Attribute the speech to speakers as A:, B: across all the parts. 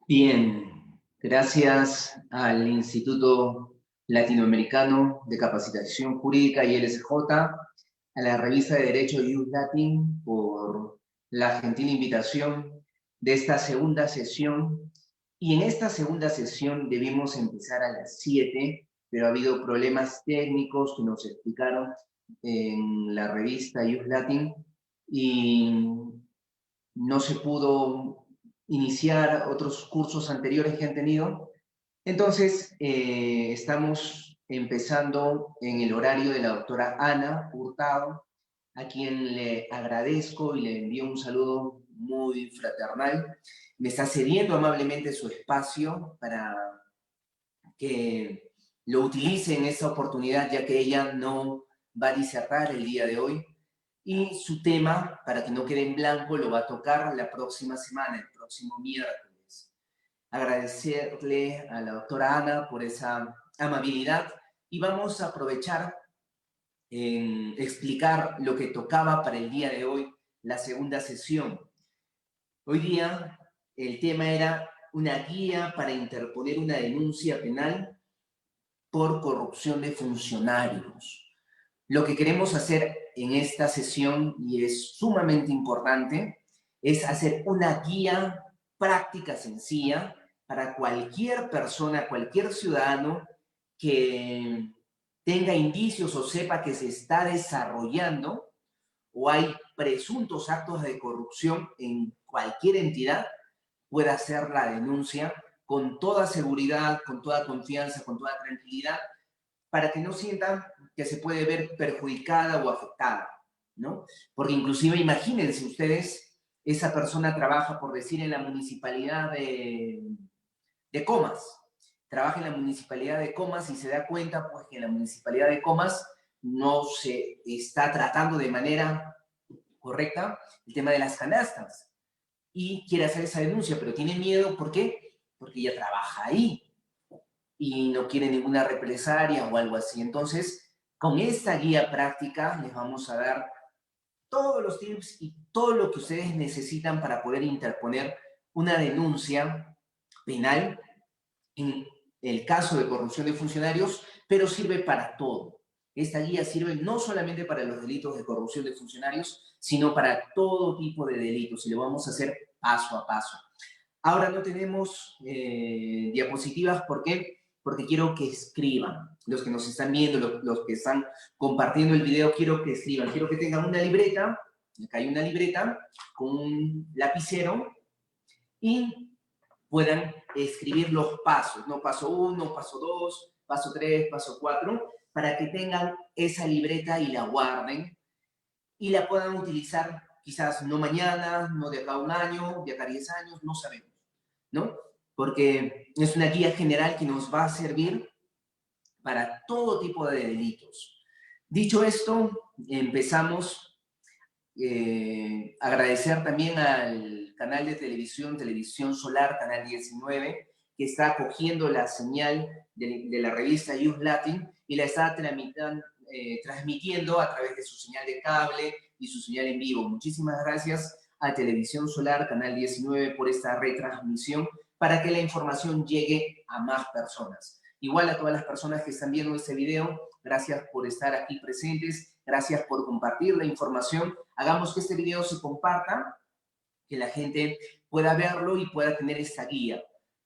A: Bien, gracias al Instituto Latinoamericano de Capacitación Jurídica y LSJ, a la revista de Derecho Ius Latin por la gentil invitación de esta segunda sesión. Y en esta segunda sesión debimos empezar a las 7, pero ha habido problemas técnicos que nos explicaron en la revista Ius Latin y no se pudo iniciar otros cursos anteriores que han tenido. Entonces, estamos empezando en el horario de la doctora Ana Hurtado, a quien le agradezco y le envío un saludo muy fraternal. Me está cediendo amablemente su espacio para que lo utilice en esta oportunidad, ya que ella no va a disertar el día de hoy. Y su tema, para que no quede en blanco, lo va a tocar la próxima semana, el próximo miércoles. Agradecerle a la doctora Ana por esa amabilidad y vamos a aprovechar en explicar lo que tocaba para el día de hoy, la segunda sesión. Hoy día el tema era una guía para interponer una denuncia penal por corrupción de funcionarios. Lo que queremos hacer en esta sesión, y es sumamente importante, es hacer una guía práctica sencilla para cualquier persona, cualquier ciudadano que tenga indicios o sepa que se está desarrollando o hay presuntos actos de corrupción en cualquier entidad, pueda hacer la denuncia con toda seguridad, con toda confianza, con toda tranquilidad, para que no sientan que se puede ver perjudicada o afectada, ¿no? Porque inclusive imagínense ustedes, esa persona trabaja, por decir, en la municipalidad de Comas, trabaja en la municipalidad de Comas y se da cuenta pues que en la municipalidad de Comas no se está tratando de manera correcta el tema de las canastas y quiere hacer esa denuncia, pero tiene miedo, ¿por qué? Porque ella trabaja ahí y no quiere ninguna represalia o algo así. Entonces, con esta guía práctica les vamos a dar todos los tips y todo lo que ustedes necesitan para poder interponer una denuncia penal en el caso de corrupción de funcionarios, pero sirve para todo. Esta guía sirve no solamente para los delitos de corrupción de funcionarios, sino para todo tipo de delitos, y lo vamos a hacer paso a paso. Ahora no tenemos diapositivas, ¿por qué? Porque quiero que escriban. Los que nos están viendo, los que están compartiendo el video, quiero que escriban. Quiero que tengan una libreta, acá hay una libreta, con un lapicero, y puedan escribir los pasos, ¿no? Paso 1, paso 2, paso 3, paso 4, para que tengan esa libreta y la guarden y la puedan utilizar quizás no mañana, no de acá a un año, de acá a 10 años, no sabemos, ¿no? Porque es una guía general que nos va a servir para todo tipo de delitos. Dicho esto, empezamos. Agradecer también al canal de Televisión Solar, Canal 19, que está acogiendo la señal de la revista Ius Latin y la está transmitiendo a través de su señal de cable y su señal en vivo. Muchísimas gracias a Televisión Solar, Canal 19, por esta retransmisión para que la información llegue a más personas. Igual a todas las personas que están viendo este video, gracias por estar aquí presentes, gracias por compartir la información. Hagamos que este video se comparta, que la gente pueda verlo y pueda tener esta guía.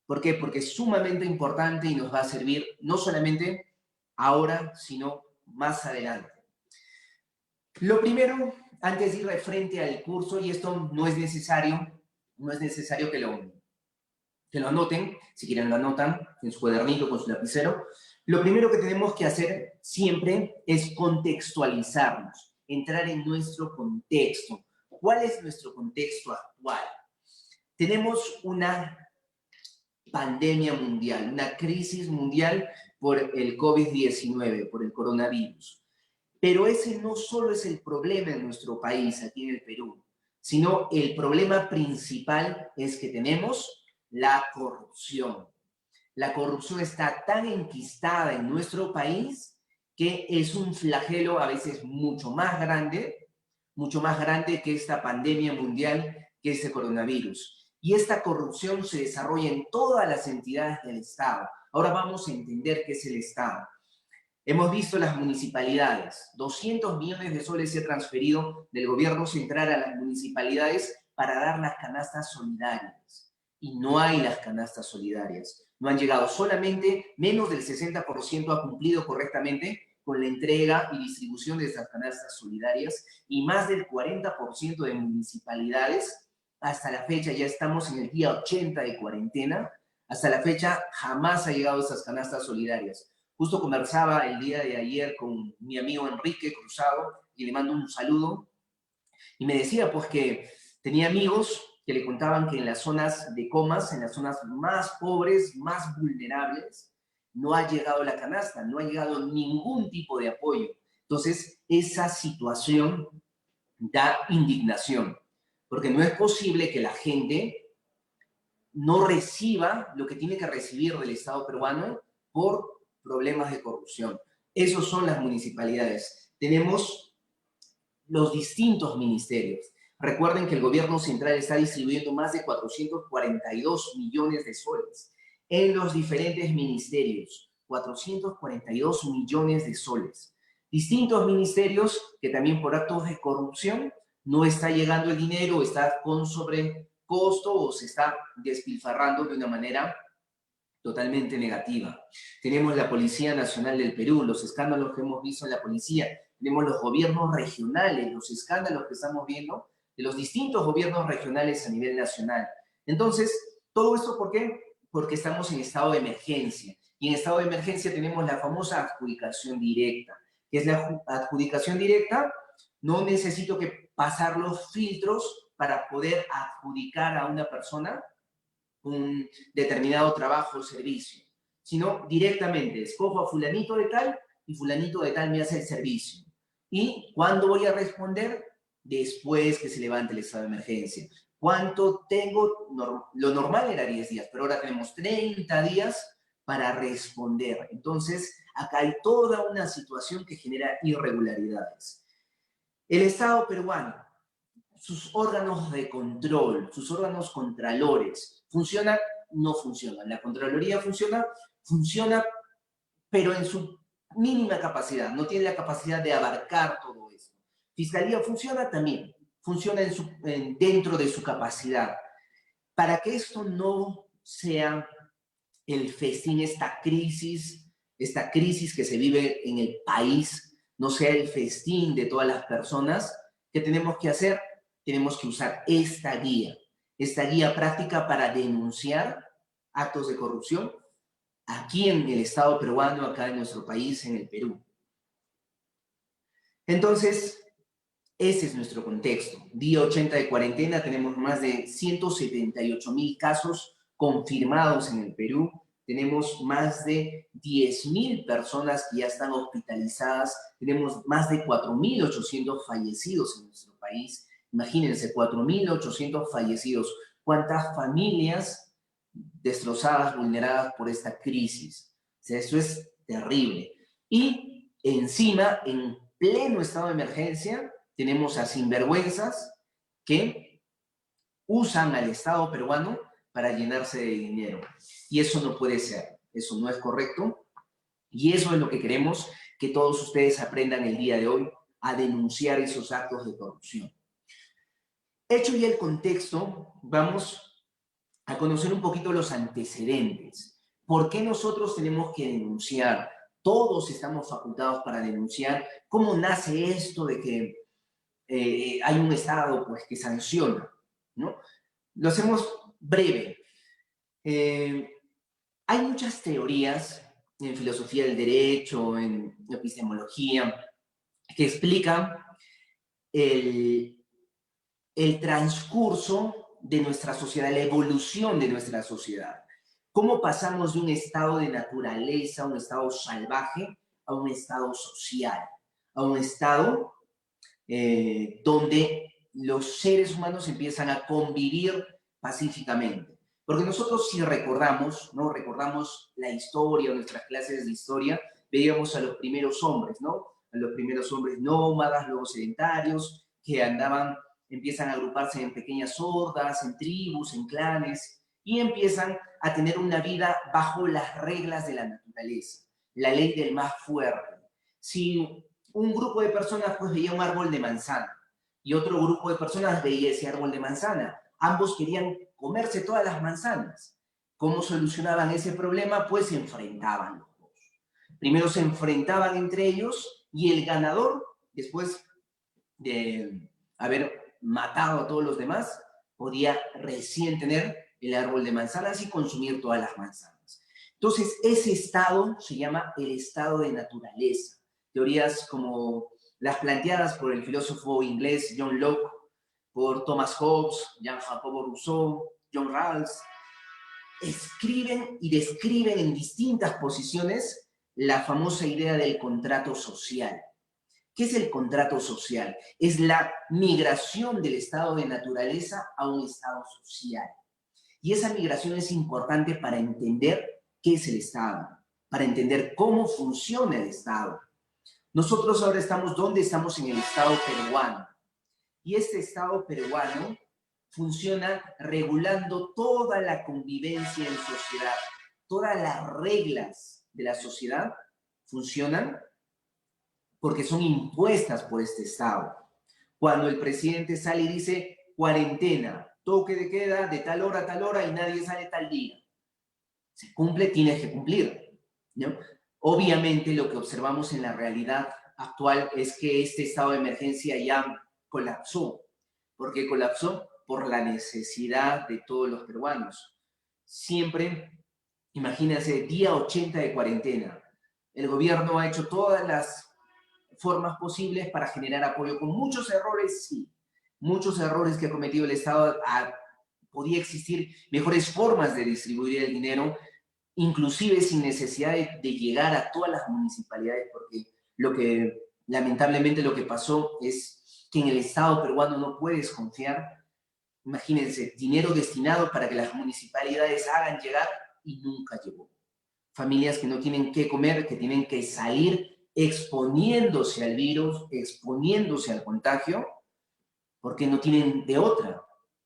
A: ¿Por qué? Porque es sumamente importante y nos va a servir no solamente ahora, sino más adelante. Lo primero, antes de ir de frente al curso, y esto no es necesario que lo anoten, si quieren lo anotan en su cuadernito con su lapicero, Lo primero que tenemos que hacer siempre es contextualizarnos, entrar en nuestro contexto. ¿Cuál es nuestro contexto actual? Tenemos una pandemia mundial, una crisis mundial por el COVID-19, por el coronavirus. Pero ese no solo es el problema en nuestro país, aquí en el Perú, sino el problema principal es que tenemos la corrupción. La corrupción está tan enquistada en nuestro país que es un flagelo a veces mucho más grande que esta pandemia mundial, que este coronavirus. Y esta corrupción se desarrolla en todas las entidades del Estado. Ahora vamos a entender qué es el Estado. Hemos visto las municipalidades. 200 millones de soles se ha transferido del gobierno central a las municipalidades para dar las canastas solidarias. Y no hay las canastas solidarias. No han llegado. Solamente menos del 60% ha cumplido correctamente con la entrega y distribución de estas canastas solidarias y más del 40% de municipalidades, hasta la fecha, ya estamos en el día 80 de cuarentena, hasta la fecha jamás ha llegado esas canastas solidarias. Justo conversaba el día de ayer con mi amigo Enrique Cruzado y le mando un saludo y me decía pues que tenía amigos que le contaban que en las zonas de comas, en las zonas más pobres, más vulnerables, no ha llegado la canasta, no ha llegado ningún tipo de apoyo. Entonces, esa situación da indignación, porque no es posible que la gente no reciba lo que tiene que recibir del Estado peruano por problemas de corrupción. Esos son las municipalidades. Tenemos los distintos ministerios. Recuerden que el gobierno central está distribuyendo más de 442 millones de soles en los diferentes ministerios. 442 millones de soles. Distintos ministerios que también por actos de corrupción no está llegando el dinero, está con sobrecosto o se está despilfarrando de una manera totalmente negativa. Tenemos la Policía Nacional del Perú, los escándalos que hemos visto en la policía. Tenemos los gobiernos regionales, los escándalos que estamos viendo de los distintos gobiernos regionales a nivel nacional. Entonces, ¿todo esto por qué? Porque estamos en estado de emergencia. Y en estado de emergencia tenemos la famosa adjudicación directa. ¿Qué es la adjudicación directa? No necesito que pasar los filtros para poder adjudicar a una persona un determinado trabajo o servicio, sino directamente escojo a fulanito de tal y fulanito de tal me hace el servicio. ¿Y cuándo voy a responder? Después que se levante el estado de emergencia. ¿Cuánto tengo? Lo normal era 10 días, pero ahora tenemos 30 días para responder. Entonces, acá hay toda una situación que genera irregularidades. El Estado peruano, sus órganos de control, sus órganos contralores, ¿funcionan? No funcionan. La Contraloría funciona, pero en su mínima capacidad, no tiene la capacidad de abarcar todo eso. Fiscalía funciona también, funciona dentro de su capacidad. Para que esto no sea el festín, esta crisis que se vive en el país, no sea el festín de todas las personas, ¿qué tenemos que hacer? Tenemos que usar esta guía práctica para denunciar actos de corrupción aquí en el Estado peruano, acá en nuestro país, en el Perú. Entonces, ese es nuestro contexto. Día 80 de cuarentena, tenemos más de 178,000 casos confirmados en el Perú. Tenemos más de 10,000 personas que ya están hospitalizadas. Tenemos más de 4,800 fallecidos en nuestro país. Imagínense, 4,800 fallecidos. ¿Cuántas familias destrozadas, vulneradas por esta crisis? O sea, eso es terrible. Y encima, en pleno estado de emergencia, tenemos a sinvergüenzas que usan al Estado peruano para llenarse de dinero. Y eso no puede ser, eso no es correcto. Y eso es lo que queremos que todos ustedes aprendan el día de hoy, a denunciar esos actos de corrupción. Hecho ya el contexto, vamos a conocer un poquito los antecedentes. ¿Por qué nosotros tenemos que denunciar? Todos estamos facultados para denunciar. ¿Cómo nace esto de que hay un Estado pues, que sanciona, ¿no? Lo hacemos breve. Hay muchas teorías en filosofía del derecho, en epistemología, que explican el, el transcurso de nuestra sociedad, la evolución de nuestra sociedad. ¿Cómo pasamos de un estado de naturaleza, un estado salvaje, a un estado social? A un estado donde los seres humanos empiezan a convivir pacíficamente. Porque nosotros si recordamos, ¿no? Recordamos la historia, nuestras clases de historia, veíamos a los primeros hombres, ¿no? A los primeros hombres nómadas, luego sedentarios, que andaban, empiezan a agruparse en pequeñas hordas, en tribus, en clanes, y empiezan a tener una vida bajo las reglas de la naturaleza, la ley del más fuerte. Si un grupo de personas pues veía un árbol de manzana y otro grupo de personas veía ese árbol de manzana, ambos querían comerse todas las manzanas. ¿Cómo solucionaban ese problema? Pues se enfrentaban los dos. Primero se enfrentaban entre ellos y el ganador, después de haber matado a todos los demás, podía recién tener el árbol de manzanas y consumir todas las manzanas. Entonces, ese estado se llama el estado de naturaleza. Teorías como las planteadas por el filósofo inglés John Locke, por Thomas Hobbes, Jean Jacobo Rousseau, John Rawls, escriben y describen en distintas posiciones la famosa idea del contrato social. ¿Qué es el contrato social? Es la migración del estado de naturaleza a un estado social. Y esa migración es importante para entender qué es el Estado, para entender cómo funciona el Estado. Nosotros ahora estamos, ¿dónde estamos? En el Estado peruano. Y este Estado peruano funciona regulando toda la convivencia en sociedad. Todas las reglas de la sociedad funcionan porque son impuestas por este Estado. Cuando el presidente sale y dice cuarentena, toque de queda de tal hora a tal hora y nadie sale tal día. Se cumple, tienes que cumplir, ¿no? Obviamente lo que observamos en la realidad actual es que este estado de emergencia ya colapsó. ¿Por qué colapsó? Por la necesidad de todos los peruanos. Siempre, imagínense, día 80 de cuarentena. El gobierno ha hecho todas las formas posibles para generar apoyo, con muchos errores, sí, muchos errores que ha cometido el Estado. Podía existir mejores formas de distribuir el dinero, inclusive sin necesidad de llegar a todas las municipalidades, porque lamentablemente lo que pasó es que en el Estado peruano no puedes confiar. Imagínense, dinero destinado para que las municipalidades hagan llegar y nunca llegó. Familias que no tienen qué comer, que tienen que salir exponiéndose al virus, exponiéndose al contagio, porque no tienen de otra,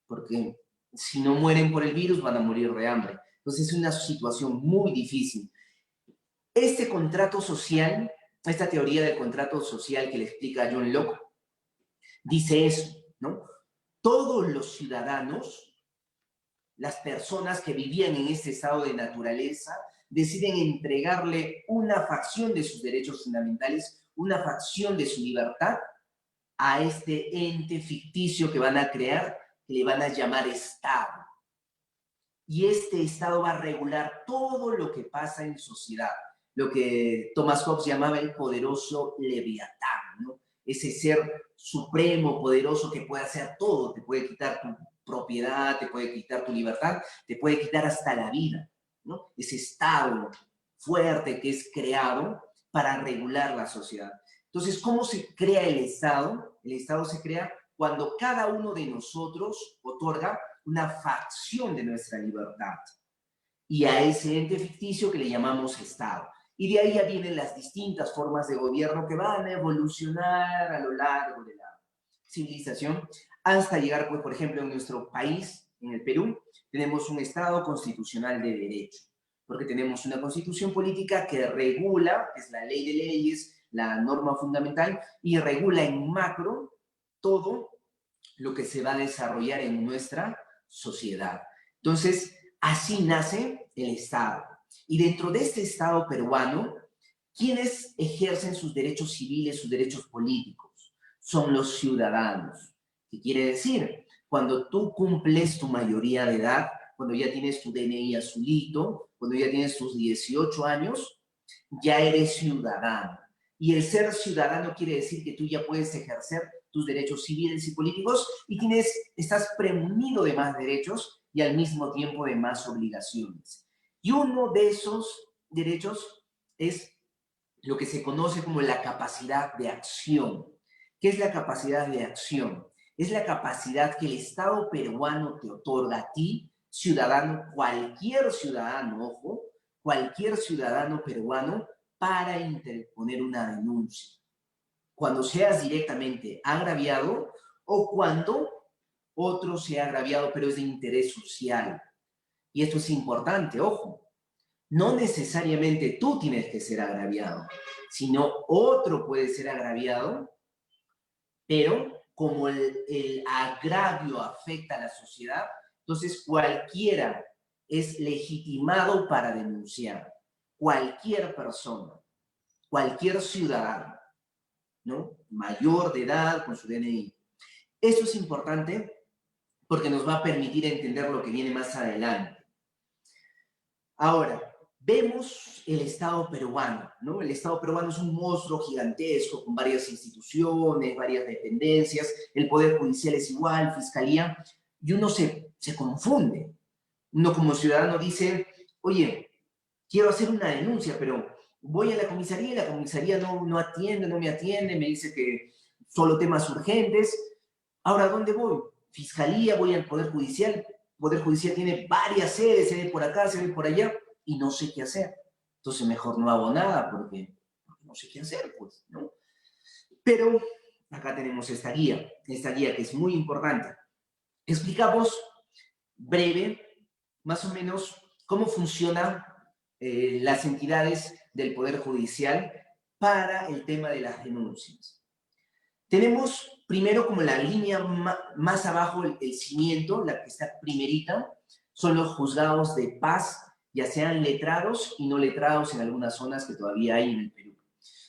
A: porque si no mueren por el virus van a morir de hambre. Entonces es una situación muy difícil. Este contrato social, esta teoría del contrato social que le explica John Locke, dice eso, ¿no? Todos los ciudadanos, las personas que vivían en este estado de naturaleza, deciden entregarle una facción de sus derechos fundamentales, una facción de su libertad a este ente ficticio que van a crear, que le van a llamar Estado. Y este Estado va a regular todo lo que pasa en sociedad, lo que Thomas Hobbes llamaba el poderoso Leviatán, ¿no? Ese ser supremo, poderoso, que puede hacer todo, te puede quitar tu propiedad, te puede quitar tu libertad, te puede quitar hasta la vida, ¿no? Ese Estado fuerte que es creado para regular la sociedad. Entonces, ¿cómo se crea el Estado? El Estado se crea cuando cada uno de nosotros otorga una facción de nuestra libertad y a ese ente ficticio que le llamamos Estado. Y de ahí ya vienen las distintas formas de gobierno que van a evolucionar a lo largo de la civilización hasta llegar, pues, por ejemplo, en nuestro país, en el Perú, tenemos un Estado constitucional de derecho, porque tenemos una constitución política que regula, que es la ley de leyes, la norma fundamental, y regula en macro todo lo que se va a desarrollar en nuestra sociedad. Entonces, así nace el Estado. Y dentro de este Estado peruano, ¿quiénes ejercen sus derechos civiles, sus derechos políticos? Son los ciudadanos. ¿Qué quiere decir? Cuando tú cumples tu mayoría de edad, cuando ya tienes tu DNI azulito, cuando ya tienes tus 18 años, ya eres ciudadano. Y el ser ciudadano quiere decir que tú ya puedes ejercer tus derechos civiles y políticos y estás premunido de más derechos y al mismo tiempo de más obligaciones. Y uno de esos derechos es lo que se conoce como la capacidad de acción. ¿Qué es la capacidad de acción? Es la capacidad que el Estado peruano te otorga a ti, ciudadano, cualquier ciudadano, ojo, cualquier ciudadano peruano, para interponer una denuncia. Cuando seas directamente agraviado o cuando otro sea agraviado, pero es de interés social. Y esto es importante, ojo. No necesariamente tú tienes que ser agraviado, sino otro puede ser agraviado, pero como el agravio afecta a la sociedad, entonces cualquiera es legitimado para denunciar. Cualquier persona, cualquier ciudadano, ¿no? Mayor de edad, con su DNI. Eso es importante porque nos va a permitir entender lo que viene más adelante. Ahora, vemos el Estado peruano, ¿no? El Estado peruano es un monstruo gigantesco con varias instituciones, varias dependencias, el Poder Judicial es igual, Fiscalía, y uno se confunde. Uno como ciudadano dice, oye, quiero hacer una denuncia, pero voy a la comisaría y la comisaría no atiende, no me atiende, me dice que solo temas urgentes. Ahora, ¿a dónde voy? Fiscalía, voy al Poder Judicial. El Poder Judicial tiene varias sedes, sede por acá, sede por allá, y no sé qué hacer. Entonces mejor no hago nada porque no sé qué hacer, pues, ¿no? Pero acá tenemos esta guía que es muy importante. Explicamos breve, más o menos, cómo funcionan las entidades del Poder Judicial para el tema de las denuncias. Tenemos primero como la línea más abajo, el cimiento, la que está primerita, son los juzgados de paz, ya sean letrados y no letrados en algunas zonas que todavía hay en el Perú.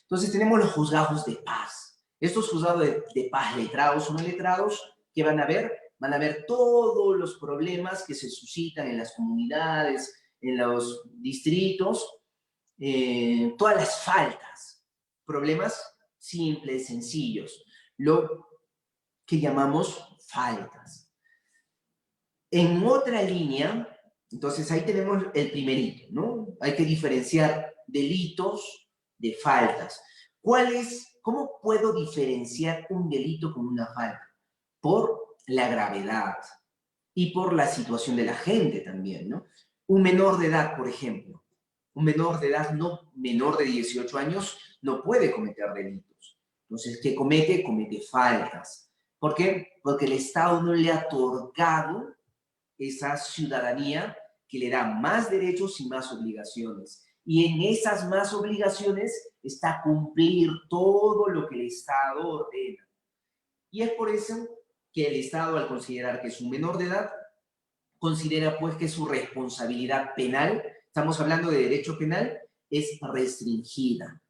A: Entonces tenemos los juzgados de paz. Estos juzgados de paz letrados o no letrados, ¿qué van a ver? Van a ver todos los problemas que se suscitan en las comunidades, en los distritos, todas las faltas, problemas simples, sencillos, lo que llamamos faltas. En otra línea, entonces ahí tenemos el primerito, ¿no? Hay que diferenciar delitos de faltas. ¿Cómo puedo diferenciar un delito con una falta? Por la gravedad y por la situación de la gente también, ¿no? Un menor de edad, por ejemplo, un menor de edad, no menor de 18 años, no puede cometer delitos. Entonces, ¿qué comete? Comete faltas. ¿Por qué? Porque el Estado no le ha otorgado esa ciudadanía que le da más derechos y más obligaciones. Y en esas más obligaciones está cumplir todo lo que el Estado ordena. Y es por eso que el Estado, al considerar que es un menor de edad, considera pues que su responsabilidad penal, estamos hablando de derecho penal, es restringida.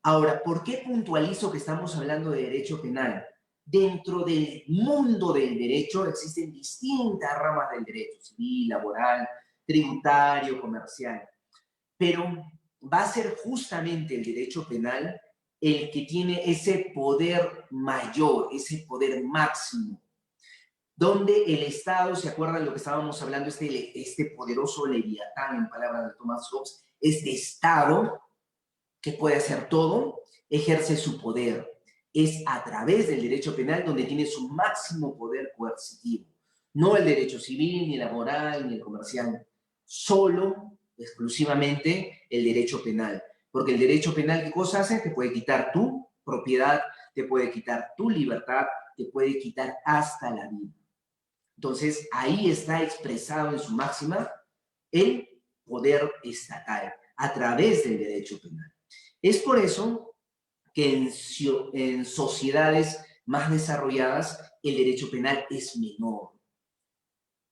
A: Ahora, ¿por qué puntualizo que estamos hablando de derecho penal? Dentro del mundo del derecho existen distintas ramas del derecho, civil, laboral, tributario, comercial, pero va a ser justamente el derecho penal el que tiene ese poder mayor, ese poder máximo, donde el Estado, ¿se acuerdan lo que estábamos hablando? Este poderoso leviatán, en palabras de Thomas Hobbes, este Estado que puede hacer todo, ejerce su poder. Es a través del derecho penal donde tiene su máximo poder coercitivo. No el derecho civil, ni el laboral, ni el comercial. Solo, exclusivamente, el derecho penal. Porque el derecho penal, ¿qué cosa hace? Te puede quitar tu propiedad, te puede quitar tu libertad, te puede quitar hasta la vida. Entonces, ahí está expresado en su máxima el poder estatal a través del derecho penal. Es por eso que en sociedades más desarrolladas el derecho penal es menor.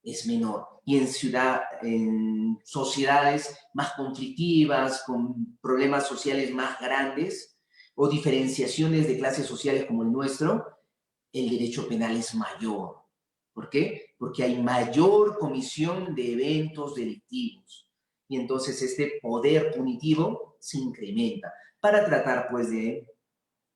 A: Es menor. Y en sociedades más conflictivas, con problemas sociales más grandes o diferenciaciones de clases sociales como el nuestro, el derecho penal es mayor. ¿Por qué? Porque hay mayor comisión de eventos delictivos. y entonces este poder punitivo se incrementa para tratar pues de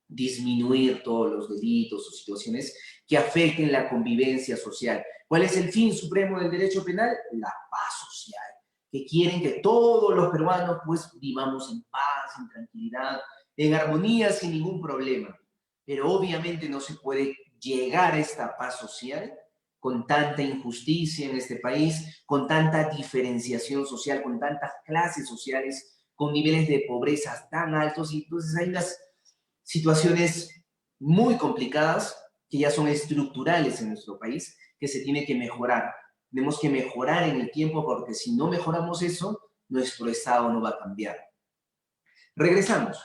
A: disminuir todos los delitos o situaciones que afecten la convivencia social. ¿Cuál es el fin supremo del derecho penal? La paz social, que quieren que todos los peruanos pues vivamos en paz, en tranquilidad, en armonía, sin ningún problema. Pero obviamente no se puede llegar a esta paz social con tanta injusticia en este país, con tanta diferenciación social, con tantas clases sociales, con niveles de pobreza tan altos, y entonces hay unas situaciones muy complicadas que ya son estructurales en nuestro país, que se tiene que mejorar. Tenemos que mejorar en el tiempo porque si no mejoramos eso, nuestro Estado no va a cambiar. Regresamos.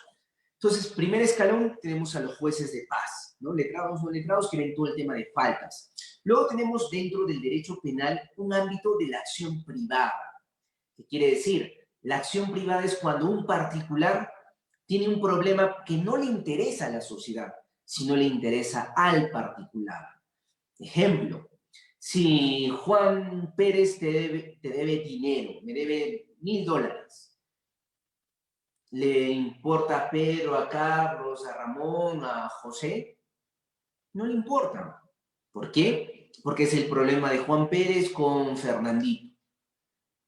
A: Entonces, primer escalón, tenemos a los jueces de paz, ¿no? Letrados, no letrados, que ven todo el tema de faltas. Luego tenemos dentro del derecho penal un ámbito de la acción privada. ¿Qué quiere decir? La acción privada es cuando un particular tiene un problema que no le interesa a la sociedad, sino le interesa al particular. Ejemplo, si Juan Pérez te debe dinero, me debe $1000, ¿le importa a Pedro, a Carlos, a Ramón, a José? No le importa. ¿Por qué? Porque es el problema de Juan Pérez con Fernandito.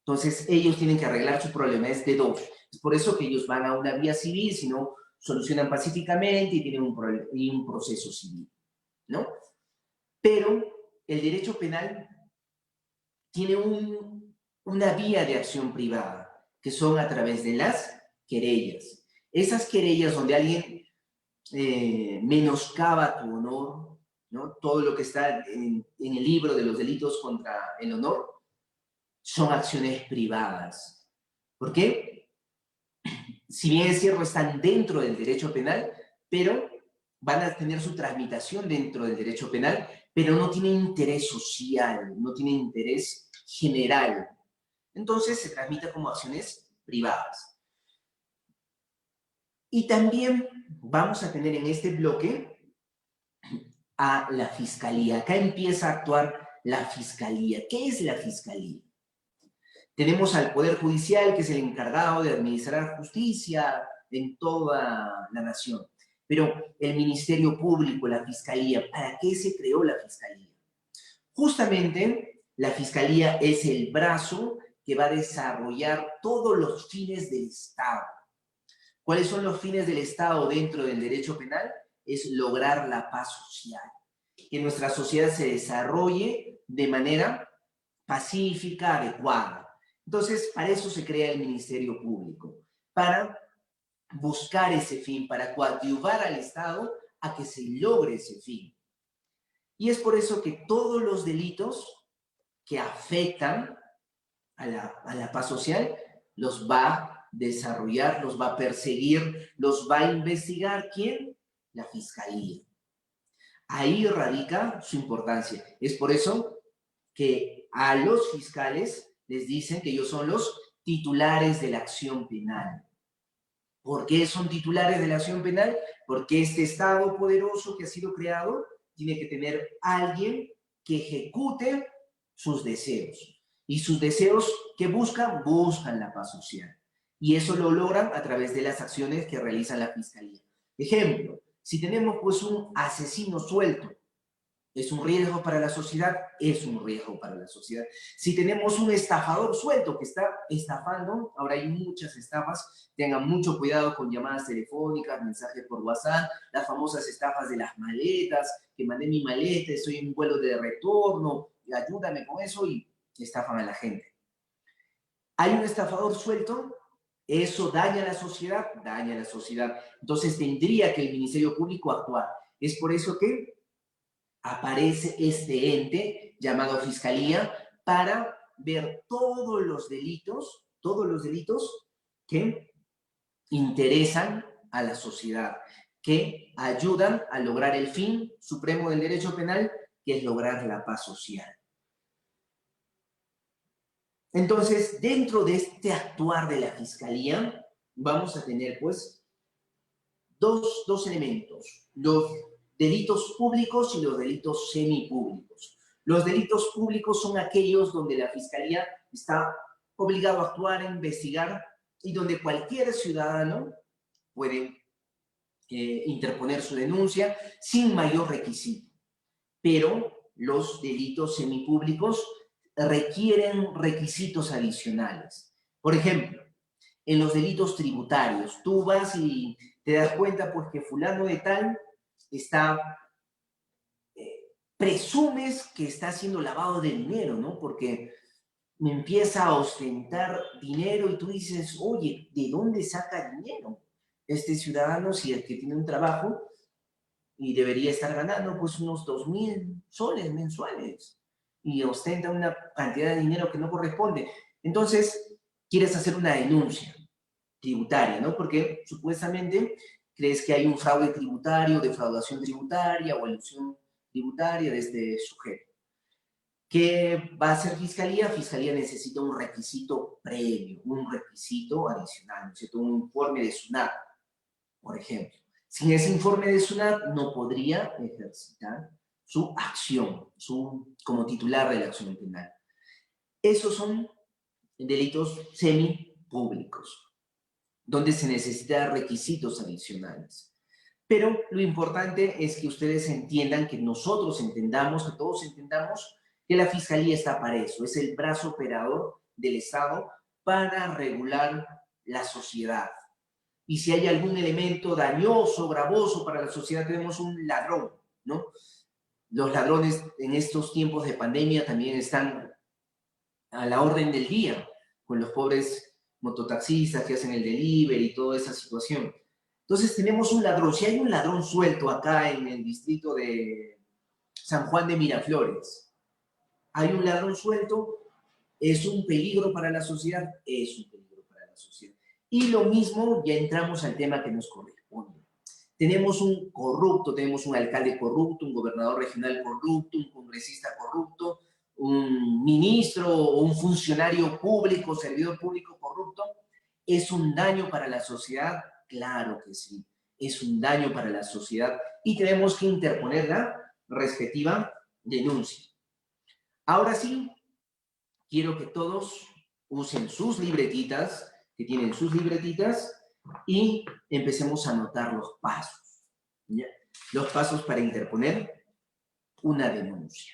A: Entonces, ellos tienen que arreglar su problema, es de dos. Es por eso que ellos van a una vía civil, si no, solucionan pacíficamente y tienen un proceso civil, ¿no? Pero el derecho penal tiene una vía de acción privada, que son a través de las querellas. Esas querellas donde alguien menoscaba tu honor, ¿no? Todo lo que está en el libro de los delitos contra el honor, son acciones privadas. ¿Por qué? Si bien es cierto, están dentro del derecho penal, pero van a tener su tramitación dentro del derecho penal, pero no tienen interés social, no tienen interés general. Entonces se tramita como acciones privadas. Y también vamos a tener en este bloque a la fiscalía. Acá empieza a actuar la fiscalía. ¿Qué es la fiscalía? Tenemos al Poder Judicial, que es el encargado de administrar justicia en toda la nación. Pero el Ministerio Público, la Fiscalía, ¿para qué se creó la Fiscalía? Justamente, la Fiscalía es el brazo que va a desarrollar todos los fines del Estado. ¿Cuáles son los fines del Estado dentro del derecho penal? Es lograr la paz social, que nuestra sociedad se desarrolle de manera pacífica, adecuada. Entonces, para eso se crea el Ministerio Público, para buscar ese fin, para coadyuvar al Estado a que se logre ese fin. Y es por eso que todos los delitos que afectan a la paz social los va a desarrollar, los va a perseguir, los va a investigar. ¿Quién? La Fiscalía. Ahí radica su importancia. Es por eso que a los fiscales les dicen que ellos son los titulares de la acción penal. ¿Por qué son titulares de la acción penal? Porque este Estado poderoso que ha sido creado tiene que tener alguien que ejecute sus deseos. Y sus deseos que buscan la paz social. Y eso lo logran a través de las acciones que realiza la Fiscalía. Ejemplo, si tenemos pues un asesino suelto, ¿es un riesgo para la sociedad? Es un riesgo para la sociedad. Si tenemos un estafador suelto que está estafando, ahora hay muchas estafas, tengan mucho cuidado con llamadas telefónicas, mensajes por WhatsApp, las famosas estafas de las maletas, que mandé mi maleta, estoy en un vuelo de retorno, ayúdame con eso, y estafan a la gente. Hay un estafador suelto, eso daña a la sociedad, daña a la sociedad. Entonces tendría que el Ministerio Público actuar. Es por eso que aparece este ente llamado Fiscalía para ver todos los delitos que interesan a la sociedad, que ayudan a lograr el fin supremo del derecho penal, que es lograr la paz social. Entonces, dentro de este actuar de la Fiscalía, vamos a tener, pues, dos elementos: los delitos públicos y los delitos semipúblicos. Los delitos públicos son aquellos donde la Fiscalía está obligado a actuar, a investigar, y donde cualquier ciudadano puede interponer su denuncia sin mayor requisito. Pero los delitos semipúblicos requieren requisitos adicionales. Por ejemplo, en los delitos tributarios, tú vas y te das cuenta pues que fulano de tal está, presumes que está haciendo lavado de dinero, ¿no? Porque me empieza a ostentar dinero y tú dices, oye, ¿de dónde saca dinero este ciudadano si es que tiene un trabajo y debería estar ganando pues unos 2.000 soles mensuales y ostenta una cantidad de dinero que no corresponde? Entonces, quieres hacer una denuncia tributaria, ¿no? Porque supuestamente crees que hay un fraude tributario, defraudación tributaria o elusión tributaria de este sujeto. ¿Qué va a hacer Fiscalía? Fiscalía necesita un requisito previo, un requisito adicional, ¿no es cierto? Un informe de SUNAT, por ejemplo. Sin ese informe de SUNAT no podría ejercitar su acción, como titular de la acción penal. Esos son delitos semipúblicos, donde se necesitan requisitos adicionales. Pero lo importante es que ustedes entiendan, que nosotros entendamos, que todos entendamos que la Fiscalía está para eso, es el brazo operador del Estado para regular la sociedad. Y si hay algún elemento dañoso, gravoso para la sociedad, tenemos un ladrón, ¿no? Los ladrones en estos tiempos de pandemia también están a la orden del día, con los pobres mototaxistas que hacen el delivery y toda esa situación. Entonces tenemos un ladrón. Si hay un ladrón suelto acá en el distrito de San Juan de Miraflores, hay un ladrón suelto, ¿es un peligro para la sociedad? Es un peligro para la sociedad. Y lo mismo, ya entramos al tema que nos corresponde. Tenemos un corrupto, tenemos un alcalde corrupto, un gobernador regional corrupto, un congresista corrupto, un ministro o un funcionario público, servidor público corrupto. ¿Es un daño para la sociedad? Claro que sí, es un daño para la sociedad y tenemos que interponer la respectiva denuncia. Ahora sí, quiero que todos usen sus libretitas, que tienen sus libretitas, y empecemos a anotar los pasos, ¿ya? Los pasos para interponer una denuncia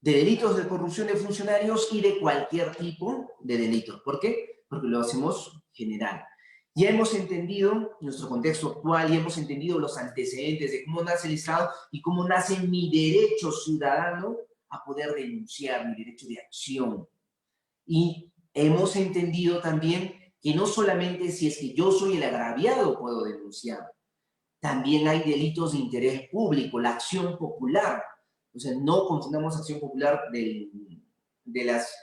A: de delitos de corrupción de funcionarios y de cualquier tipo de delitos. ¿Por qué? Porque lo hacemos general. Ya hemos entendido nuestro contexto actual, ya hemos entendido los antecedentes de cómo nace el Estado y cómo nace mi derecho ciudadano a poder denunciar, mi derecho de acción. Y hemos entendido también que no solamente si es que yo soy el agraviado puedo denunciar, también hay delitos de interés público, la acción popular. O sea, no confundamos acción popular de las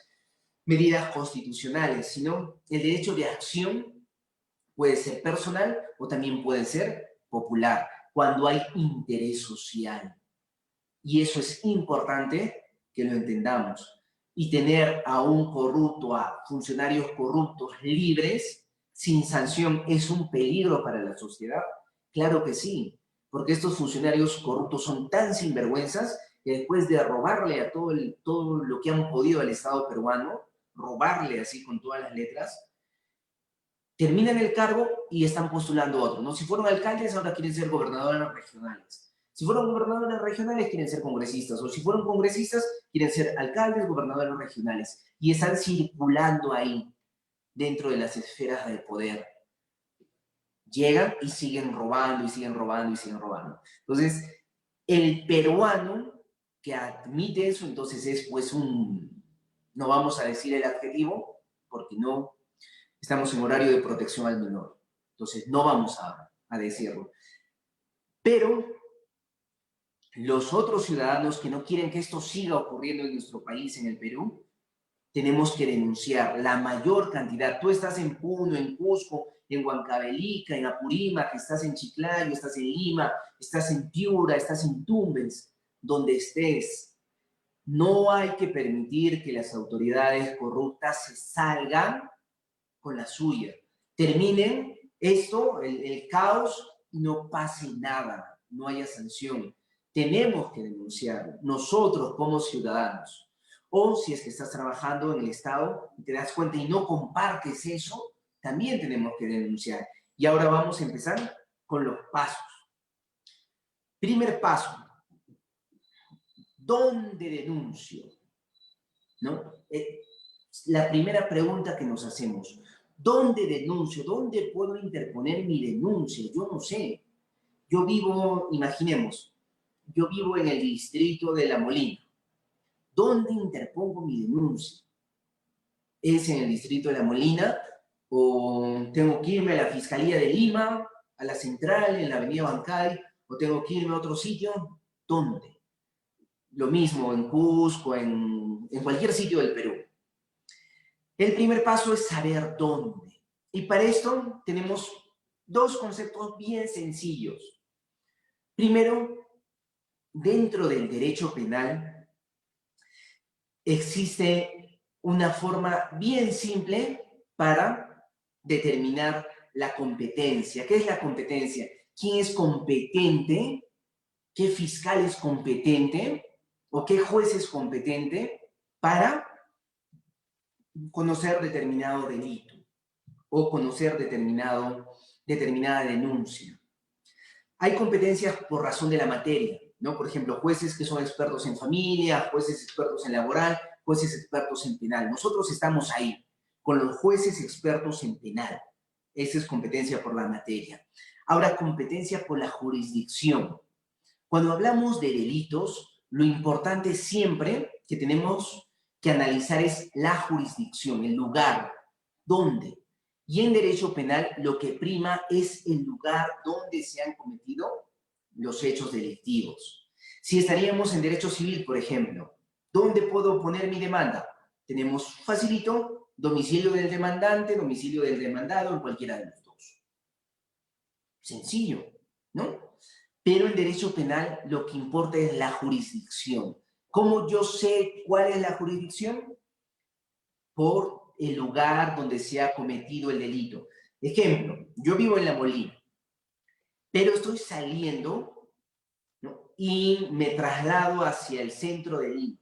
A: medidas constitucionales, sino el derecho de acción puede ser personal o también puede ser popular, cuando hay interés social. Y eso es importante que lo entendamos. Y tener a un corrupto, a funcionarios corruptos libres, sin sanción, ¿es un peligro para la sociedad? Claro que sí, porque estos funcionarios corruptos son tan sinvergüenzas que después de robarle a todo lo que han podido al Estado peruano, robarle así con todas las letras, terminan el cargo y están postulando otro, ¿no? Si fueron alcaldes, ahora quieren ser gobernadores regionales. Si fueron gobernadores regionales, quieren ser congresistas. O si fueron congresistas, quieren ser alcaldes, gobernadores regionales. Y están circulando ahí, dentro de las esferas del poder. Llegan y siguen robando, y siguen robando, y siguen robando. Entonces, el peruano que admite eso, entonces es pues no vamos a decir el adjetivo, porque no estamos en horario de protección al menor. Entonces, no vamos a decirlo. Pero los otros ciudadanos que no quieren que esto siga ocurriendo en nuestro país, en el Perú, tenemos que denunciar la mayor cantidad. Tú estás en Puno, en Cusco, en Huancavelica, en Apurímac, estás en Chiclayo, estás en Lima, estás en Piura, estás en Tumbes, donde estés. No hay que permitir que las autoridades corruptas se salgan con la suya. Terminen esto, el caos, y no pase nada, no haya sanción. Tenemos que denunciarlo, nosotros como ciudadanos. O si es que estás trabajando en el Estado y te das cuenta y no compartes eso, también tenemos que denunciar. Y ahora vamos a empezar con los pasos. Primer paso, ¿dónde denuncio? ¿No? La primera pregunta que nos hacemos, ¿dónde denuncio? ¿Dónde puedo interponer mi denuncia? Yo no sé. Yo vivo, imaginemos, yo vivo en el distrito de La Molina. ¿Dónde interpongo mi denuncia? ¿Es en el distrito de La Molina o tengo que irme a la Fiscalía de Lima, a la central, en la avenida Bancay, o tengo que irme a otro sitio? ¿Dónde? Lo mismo en Cusco, en cualquier sitio del Perú. El primer paso es saber dónde. Y para esto tenemos dos conceptos bien sencillos. Primero, dentro del derecho penal existe una forma bien simple para determinar la competencia. ¿Qué es la competencia? ¿Quién es competente? ¿Qué fiscal es competente? ¿O qué juez es competente para conocer determinado delito o conocer determinada denuncia? Hay competencias por razón de la materia, ¿no? Por ejemplo, jueces que son expertos en familia, jueces expertos en laboral, jueces expertos en penal. Nosotros estamos ahí, con los jueces expertos en penal. Esa es competencia por la materia. Ahora, competencia por la jurisdicción. Cuando hablamos de delitos, lo importante siempre que tenemos que analizar es la jurisdicción, el lugar, dónde. Y en derecho penal lo que prima es el lugar donde se han cometido los hechos delictivos. Si estaríamos en derecho civil, por ejemplo, ¿dónde puedo poner mi demanda? Tenemos facilito, domicilio del demandante, domicilio del demandado, en cualquiera de los dos. Sencillo, ¿no? Pero en derecho penal lo que importa es la jurisdicción. ¿Cómo yo sé cuál es la jurisdicción? Por el lugar donde se ha cometido el delito. Ejemplo, yo vivo en La Molina, pero estoy saliendo, ¿no? Y me traslado hacia el centro de Lima.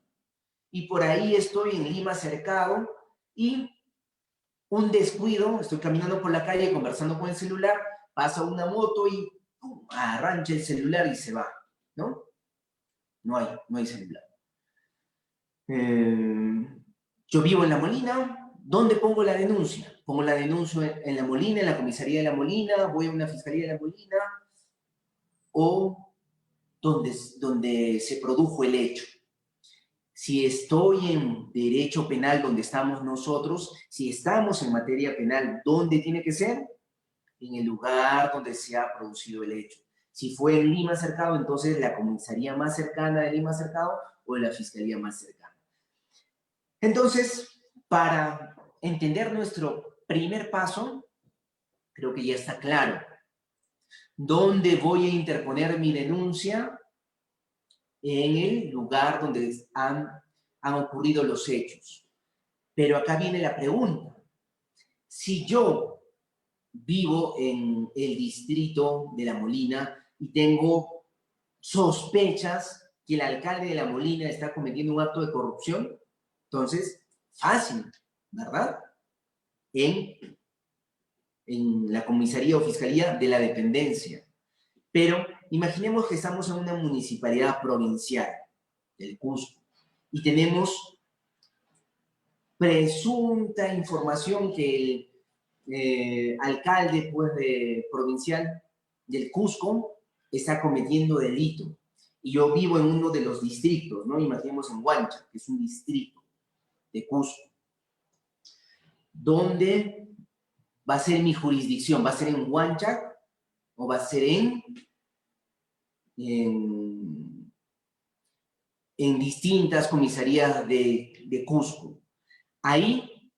A: Y por ahí estoy en Lima Cercado y un descuido, estoy caminando por la calle conversando con el celular, pasa una moto y ¡pum!, arrancha el celular y se va, ¿no? No hay celular. Yo vivo en La Molina, ¿dónde pongo la denuncia? Pongo la denuncia en La Molina, en la comisaría de La Molina, voy a una fiscalía de La Molina, o donde se produjo el hecho. Si estoy en derecho penal donde estamos nosotros, si estamos en materia penal, ¿dónde tiene que ser? En el lugar donde se ha producido el hecho. Si fue en Lima Cercado, entonces la comisaría más cercana de Lima Cercado o la fiscalía más cercana. Entonces, para entender nuestro primer paso, creo que ya está claro. ¿Dónde voy a interponer mi denuncia? En el lugar donde han ocurrido los hechos. Pero acá viene la pregunta. Si yo vivo en el distrito de La Molina y tengo sospechas que el alcalde de La Molina está cometiendo un acto de corrupción, entonces, fácil, ¿verdad? En la comisaría o fiscalía de la dependencia. Pero imaginemos que estamos en una municipalidad provincial del Cusco y tenemos presunta información que el alcalde pues, provincial del Cusco está cometiendo delito. Y yo vivo en uno de los distritos, ¿no? Imaginemos en Huancha, que es un distrito de Cusco. ¿Dónde va a ser mi jurisdicción? ¿Va a ser en Huancha o va a ser en distintas comisarías de Cusco? Ahí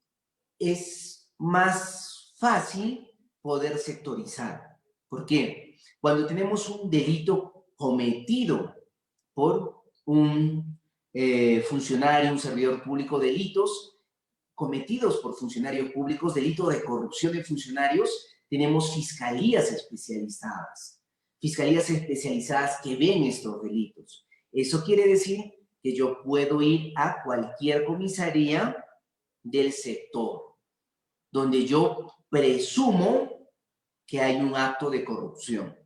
A: es más fácil poder sectorizar. ¿Por qué? Cuando tenemos un delito cometido por un funcionario, un servidor público, delitos cometidos por funcionarios públicos, delitos de corrupción de funcionarios, tenemos fiscalías especializadas que ven estos delitos. Eso quiere decir que yo puedo ir a cualquier comisaría del sector, donde yo presumo que hay un acto de corrupción.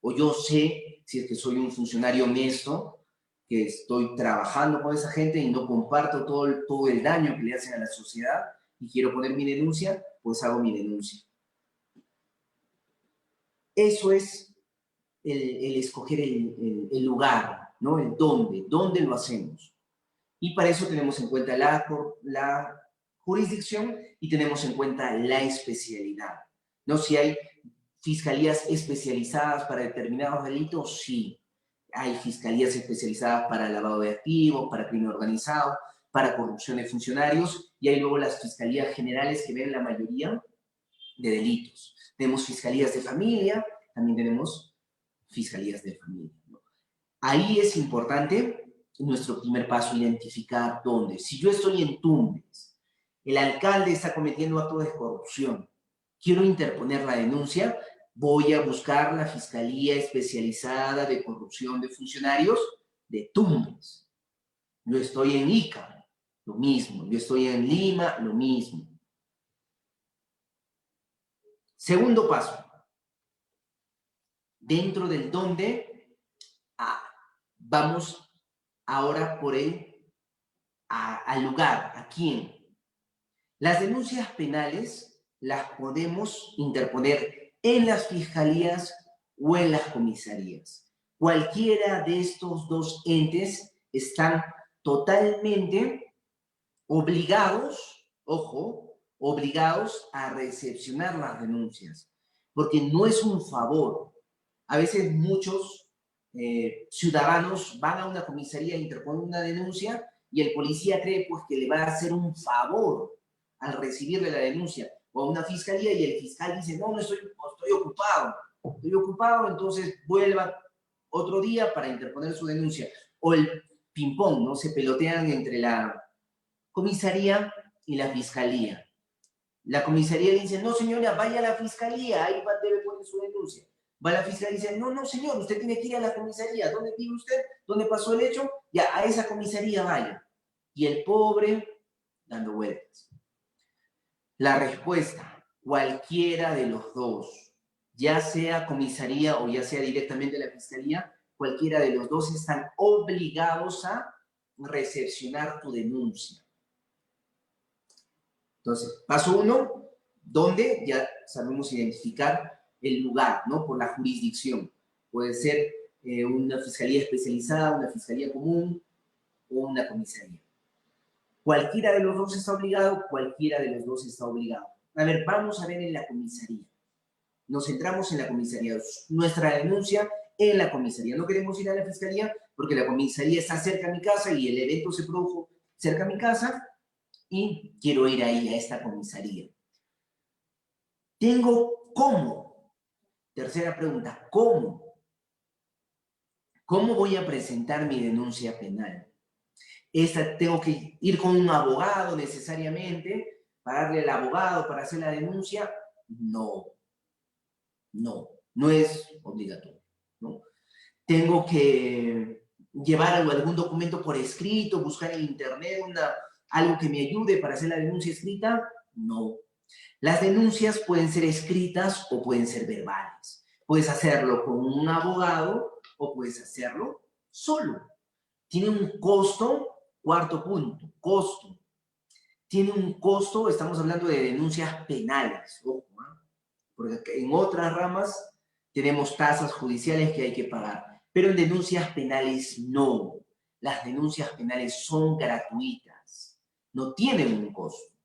A: O yo sé, si es que soy un funcionario honesto, que estoy trabajando con esa gente y no comparto todo el daño que le hacen a la sociedad y quiero poner mi denuncia, pues hago mi denuncia. Eso es el escoger el lugar, ¿no? El dónde lo hacemos. Y para eso tenemos en cuenta la jurisdicción y tenemos en cuenta la especialidad, ¿no? Si hay fiscalías especializadas para determinados delitos, sí. Hay fiscalías especializadas para lavado de activos, para crimen organizado, para corrupción de funcionarios, y hay luego las fiscalías generales que ven la mayoría de delitos. Tenemos fiscalías de familia, también tenemos fiscalías de familia, ¿no? Ahí es importante, nuestro primer paso, identificar dónde. Si yo estoy en Tumbes, el alcalde está cometiendo actos de corrupción, quiero interponer la denuncia, voy a buscar la Fiscalía Especializada de Corrupción de Funcionarios de Tumbes. Yo estoy en Ica, lo mismo. Yo estoy en Lima, lo mismo. Segundo paso. Dentro del dónde, vamos ahora por al lugar, a quién. Las denuncias penales las podemos interponer en las fiscalías o en las comisarías. Cualquiera de estos dos entes están totalmente obligados, ojo, obligados a recepcionar las denuncias, porque no es un favor. A veces muchos ciudadanos van a una comisaría e interponen una denuncia y el policía cree pues que le va a hacer un favor al recibirle la denuncia, o a una fiscalía y el fiscal dice, no, estoy ocupado, entonces vuelva otro día para interponer su denuncia. O el ping-pong, ¿no? Se pelotean entre la comisaría y la fiscalía. La comisaría le dice, no señora, vaya a la fiscalía, ahí debe poner su denuncia. Va a la fiscalía y dice, no señor, usted tiene que ir a la comisaría. ¿Dónde vive usted? ¿Dónde pasó el hecho? Ya, a esa comisaría vaya. Y el pobre dando vueltas. La respuesta, cualquiera de los dos, ya sea comisaría o ya sea directamente la fiscalía, cualquiera de los dos están obligados a recepcionar tu denuncia. Entonces, paso 1, donde ya sabemos identificar el lugar, ¿no? Por la jurisdicción. Puede ser una fiscalía especializada, una fiscalía común o una comisaría. Cualquiera de los dos está obligado, cualquiera de los dos está obligado. A ver, vamos a ver en la comisaría. Nos centramos en la comisaría. Nuestra denuncia en la comisaría. No queremos ir a la fiscalía porque la comisaría está cerca de mi casa y el evento se produjo cerca de mi casa y quiero ir ahí a esta comisaría. Tengo cómo. Tercera pregunta, ¿cómo? ¿Cómo voy a presentar mi denuncia penal? Tengo que ir con un abogado necesariamente, pagarle al abogado para hacer la denuncia. No es obligatorio, ¿no? Tengo que llevar algún documento por escrito, buscar en internet algo que me ayude para hacer la denuncia escrita. No. Las denuncias pueden ser escritas o pueden ser verbales. Puedes hacerlo con un abogado o puedes hacerlo solo. Tiene un costo. Cuarto punto, costo. Tiene un costo, estamos hablando de denuncias penales, ojo, ¿eh? Porque en otras ramas tenemos tasas judiciales que hay que pagar, pero en denuncias penales no. Las denuncias penales son gratuitas, no tienen un costo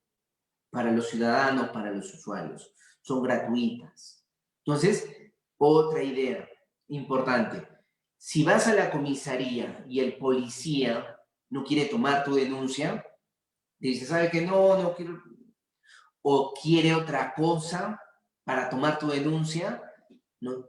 A: para los ciudadanos, para los usuarios, son gratuitas. Entonces, otra idea importante, si vas a la comisaría y el policía no quiere tomar tu denuncia, dice, ¿sabe que no quiero? O quiere otra cosa para tomar tu denuncia, ¿no?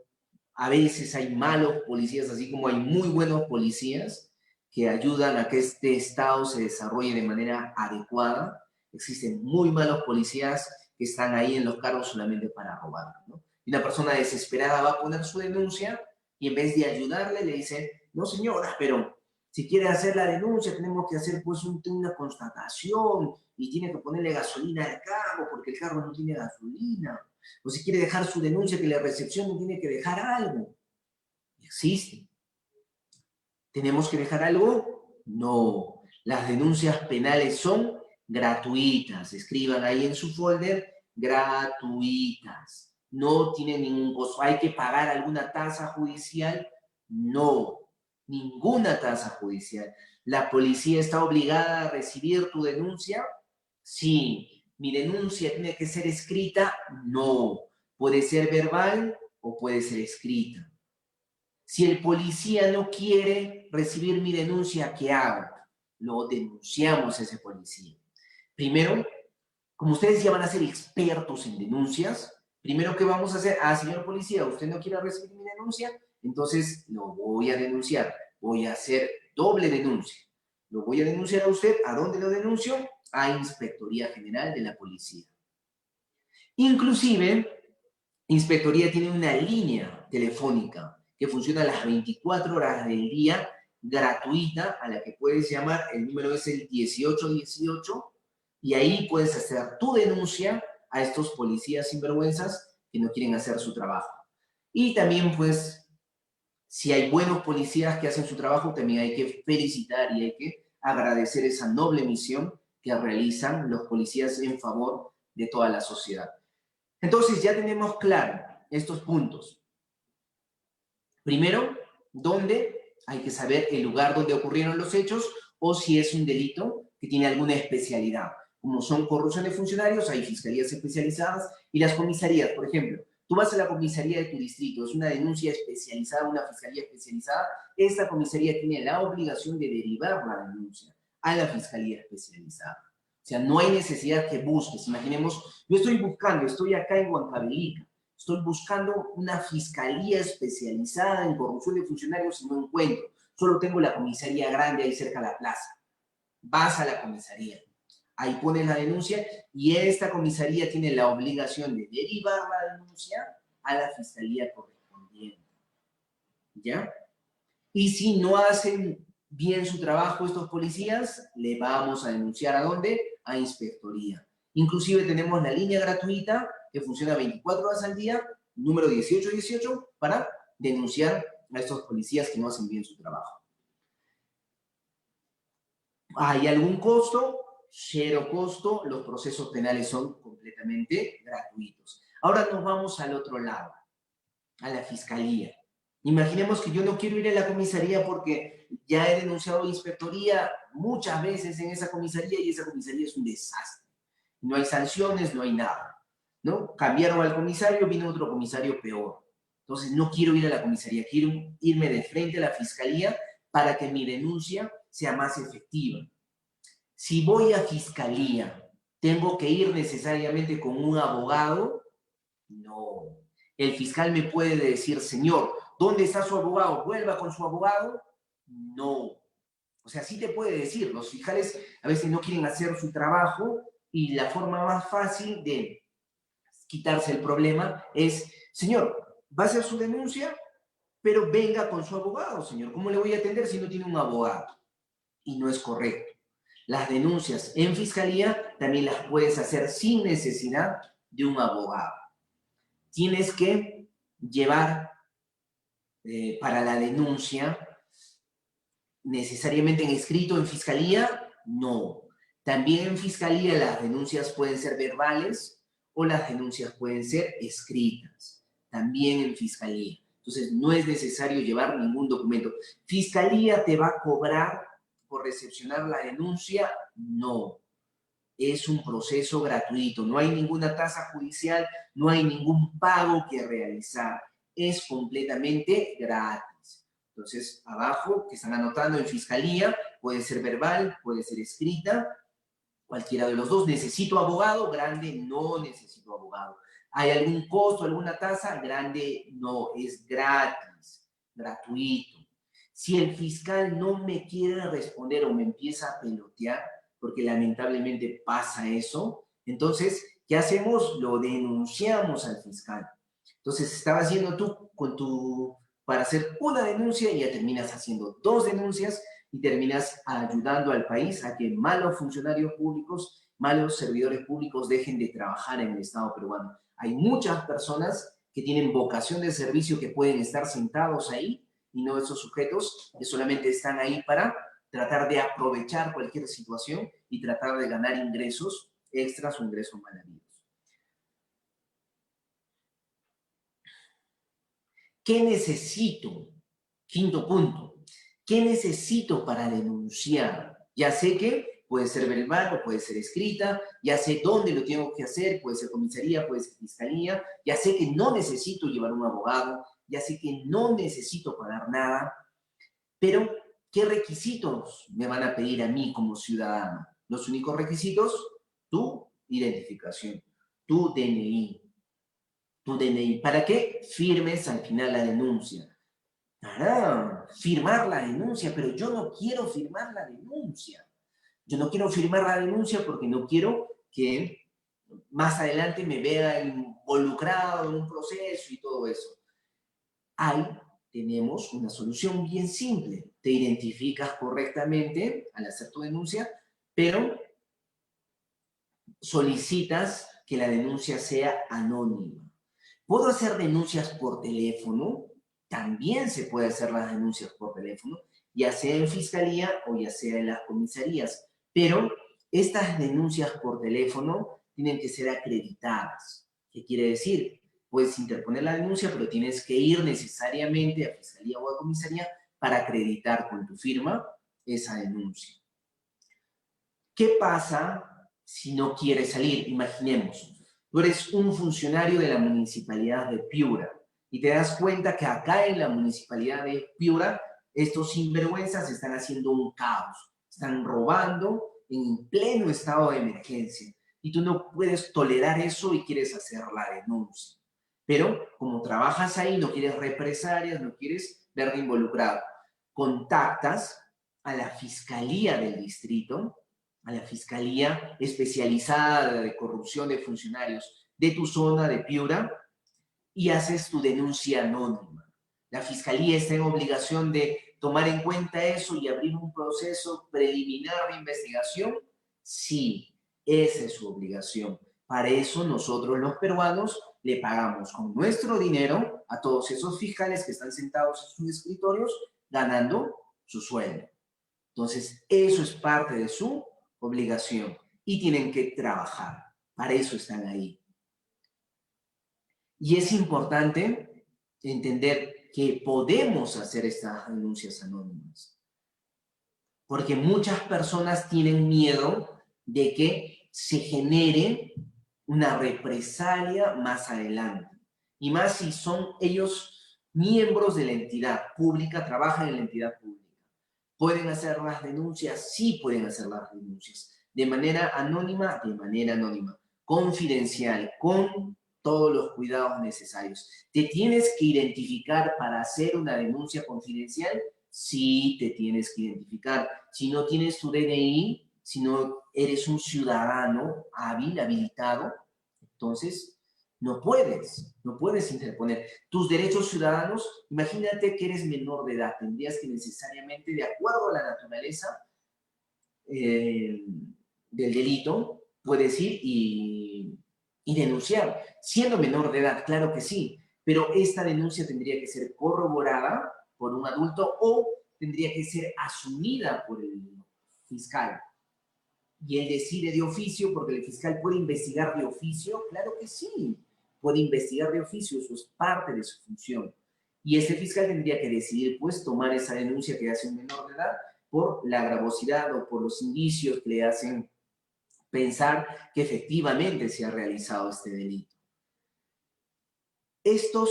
A: A veces hay malos policías, así como hay muy buenos policías que ayudan a que este Estado se desarrolle de manera adecuada. Existen muy malos policías que están ahí en los cargos solamente para robar, ¿no? Y una persona desesperada va a poner su denuncia y en vez de ayudarle le dice, no señora, pero
B: Si quiere hacer la denuncia, tenemos que hacer pues una constatación y tiene que ponerle gasolina al carro porque el carro no tiene gasolina. O si quiere dejar su denuncia, que la recepción tiene que dejar algo. Existe. ¿Tenemos que dejar algo? No. Las denuncias penales son gratuitas. Escriban ahí en su folder, gratuitas. No tienen ningún costo. ¿Hay que pagar alguna tasa judicial? No. Ninguna tasa judicial. ¿La policía está obligada a recibir tu denuncia? Sí. ¿Mi denuncia tiene que ser escrita? No. Puede ser verbal o puede ser escrita. Si el policía no quiere recibir mi denuncia, ¿qué hago? Lo denunciamos a ese policía. Primero, como ustedes ya van a ser expertos en denuncias, primero, ¿qué vamos a hacer? Ah, señor policía, ¿usted no quiere recibir mi denuncia? Entonces lo voy a denunciar. Voy a hacer doble denuncia. Lo voy a denunciar a usted. ¿A dónde lo denuncio? A Inspectoría General de la Policía. Inclusive, Inspectoría tiene una línea telefónica que funciona las 24 horas del día, gratuita, a la que puedes llamar. El número es el 1818 y ahí puedes hacer tu denuncia a estos policías sinvergüenzas que no quieren hacer su trabajo. Y también, pues, si hay buenos policías que hacen su trabajo, también hay que felicitar y hay que agradecer esa noble misión que realizan los policías en favor de toda la sociedad. Entonces, ya tenemos claro estos puntos. Primero, ¿dónde? Hay que saber el lugar donde ocurrieron los hechos o si es un delito que tiene alguna especialidad. Como son corrupción de funcionarios, hay fiscalías especializadas y las comisarías. Por ejemplo, tú vas a la comisaría de tu distrito, es una denuncia especializada, una fiscalía especializada. Esta comisaría tiene la obligación de derivar la denuncia a la fiscalía especializada. O sea, no hay necesidad que busques. Imaginemos, yo estoy acá en Huancavelica, estoy buscando una fiscalía especializada en corrupción de funcionarios y no encuentro. Solo tengo la comisaría grande ahí cerca de la plaza. Vas a la comisaría, ahí pones la denuncia y esta comisaría tiene la obligación de derivar la denuncia a la fiscalía correspondiente. ¿Ya? Y si no hacen bien su trabajo estos policías, le vamos a denunciar ¿a dónde? A Inspectoría. Inclusive tenemos la línea gratuita que funciona 24 horas al día, número 1818, para denunciar a estos policías que no hacen bien su trabajo. ¿Hay algún costo? Cero costo. Los procesos penales son completamente gratuitos. Ahora nos vamos al otro lado, a la fiscalía. Imaginemos que yo no quiero ir a la comisaría porque ya he denunciado a Inspectoría muchas veces en esa comisaría y esa comisaría es un desastre. No hay sanciones, no hay nada, ¿no? Cambiaron al comisario, vino otro comisario peor. Entonces no quiero ir a la comisaría, quiero irme de frente a la fiscalía para que mi denuncia sea más efectiva. Si voy a fiscalía, ¿tengo que ir necesariamente con un abogado? No. El fiscal me puede decir, señor, ¿dónde está su abogado? ¿Vuelva con su abogado? No. O sea, sí te puede decir, los fiscales a veces no quieren hacer su trabajo y la forma más fácil de quitarse el problema es, señor, va a hacer su denuncia, pero venga con su abogado, señor. ¿Cómo le voy a atender si no tiene un abogado? Y no es correcto. Las denuncias en fiscalía también las puedes hacer sin necesidad de un abogado. Tienes que llevar para la denuncia necesariamente en escrito en fiscalía, no. También en fiscalía las denuncias pueden ser verbales o las denuncias pueden ser escritas. También en fiscalía. Entonces no es necesario llevar ningún documento. ¿Fiscalía te va a cobrar por recepcionar la denuncia? No. Es un proceso gratuito, no hay ninguna tasa judicial, no hay ningún pago que realizar, es completamente gratis. Entonces, abajo, que están anotando en fiscalía, puede ser verbal, puede ser escrita, cualquiera de los dos. ¿Necesito abogado? Grande, no necesito abogado. ¿Hay algún costo, alguna tasa? Grande, no, es gratis, gratuito. Si el fiscal no me quiere responder o me empieza a pelotear, porque lamentablemente pasa eso, entonces, ¿qué hacemos? Lo denunciamos al fiscal. Entonces, estabas haciendo tú para hacer una denuncia y ya terminas haciendo dos denuncias y terminas ayudando al país a que malos funcionarios públicos, malos servidores públicos dejen de trabajar en el Estado peruano. Hay muchas personas que tienen vocación de servicio que pueden estar sentados ahí y no esos sujetos que solamente están ahí para tratar de aprovechar cualquier situación y tratar de ganar ingresos extras o ingresos mal habidos. ¿Qué necesito? Quinto punto. ¿Qué necesito para denunciar? Ya sé que puede ser verbal o puede ser escrita, ya sé dónde lo tengo que hacer, puede ser comisaría, puede ser fiscalía, ya sé que no necesito llevar un abogado, ya sé que no necesito pagar nada, pero ¿qué requisitos me van a pedir a mí como ciudadano? Los únicos requisitos, tu identificación, tu DNI. Tu DNI. ¿Para qué? Firmes al final la denuncia. Para firmar la denuncia, pero yo no quiero firmar la denuncia. Yo no quiero firmar la denuncia porque no quiero que más adelante me vea involucrado en un proceso y todo eso. Ahí tenemos una solución bien simple. Te identificas correctamente al hacer tu denuncia, pero solicitas que la denuncia sea anónima. ¿Puedo hacer denuncias por teléfono? También se puede hacer las denuncias por teléfono, ya sea en fiscalía o ya sea en las comisarías. Pero estas denuncias por teléfono tienen que ser acreditadas. ¿Qué quiere decir? Puedes interponer la denuncia, pero tienes que ir necesariamente a fiscalía o a comisaría para acreditar con tu firma esa denuncia. ¿Qué pasa si no quieres salir? Imaginemos, tú eres un funcionario de la municipalidad de Piura y te das cuenta que acá en la municipalidad de Piura estos sinvergüenzas están haciendo un caos, están robando en pleno estado de emergencia y tú no puedes tolerar eso y quieres hacer la denuncia. Pero como trabajas ahí, no quieres represalias, no quieres verte involucrado, contactas a la fiscalía del distrito, a la Fiscalía Especializada de Corrupción de Funcionarios de tu zona de Piura y haces tu denuncia anónima. La Fiscalía está en obligación de tomar en cuenta eso y abrir un proceso preliminar de investigación. Sí, esa es su obligación. Para eso nosotros los peruanos le pagamos con nuestro dinero a todos esos fiscales que están sentados en sus escritorios ganando su sueldo. Entonces, eso es parte de su obligación y tienen que trabajar. Para eso están ahí. Y es importante entender que podemos hacer estas denuncias anónimas. Porque muchas personas tienen miedo de que se genere una represalia más adelante. Y más si son ellos miembros de la entidad pública, trabajan en la entidad pública. ¿Pueden hacer las denuncias? Sí pueden hacer las denuncias. De manera anónima, de manera anónima. Confidencial, con todos los cuidados necesarios. ¿Te tienes que identificar para hacer una denuncia confidencial? Sí, te tienes que identificar. Si no tienes tu DNI, si no eres un ciudadano hábil, habilitado, entonces no puedes interponer. Tus derechos ciudadanos, imagínate que eres menor de edad, tendrías que necesariamente, de acuerdo a la naturaleza del delito, puedes ir y denunciar. Siendo menor de edad, claro que sí, pero esta denuncia tendría que ser corroborada por un adulto o tendría que ser asumida por el fiscal. Y él decide de oficio, porque el fiscal puede investigar de oficio, claro que sí, puede investigar de oficio, eso es parte de su función. Y ese fiscal tendría que decidir, pues, tomar esa denuncia que hace un menor de edad por la gravosidad o por los indicios que le hacen pensar que efectivamente se ha realizado este delito. Estos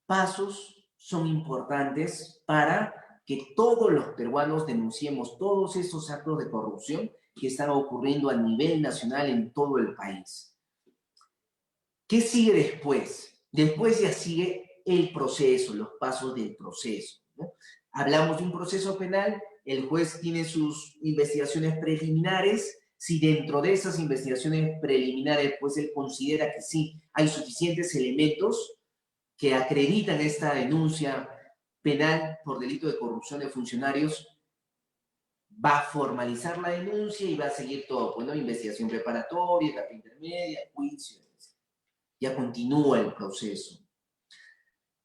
B: pasos son importantes para que todos los peruanos denunciemos todos estos actos de corrupción que están ocurriendo a nivel nacional en todo el país. ¿Qué sigue después? Después ya sigue el proceso, los pasos del proceso, ¿no? Hablamos de un proceso penal, el juez tiene sus investigaciones preliminares. Si dentro de esas investigaciones preliminares, pues él considera que sí hay suficientes elementos que acreditan esta denuncia penal por delito de corrupción de funcionarios, va a formalizar la denuncia y va a seguir todo, pues, ¿no? Investigación preparatoria, etapa intermedia, juicio, etc. Ya continúa el proceso.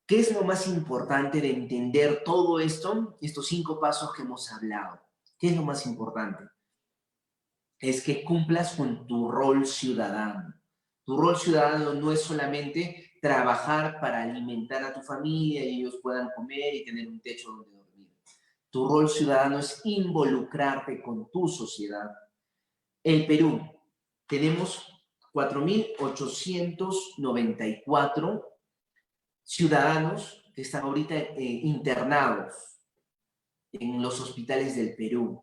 B: ¿Qué es lo más importante de entender todo esto? Estos 5 pasos que hemos hablado. ¿Qué es lo más importante? Es que cumplas con tu rol ciudadano. Tu rol ciudadano no es solamente trabajar para alimentar a tu familia y ellos puedan comer y tener un techo donde dormir. Tu rol ciudadano es involucrarte con tu sociedad. El Perú, tenemos 4.894 ciudadanos que están ahorita internados en los hospitales del Perú.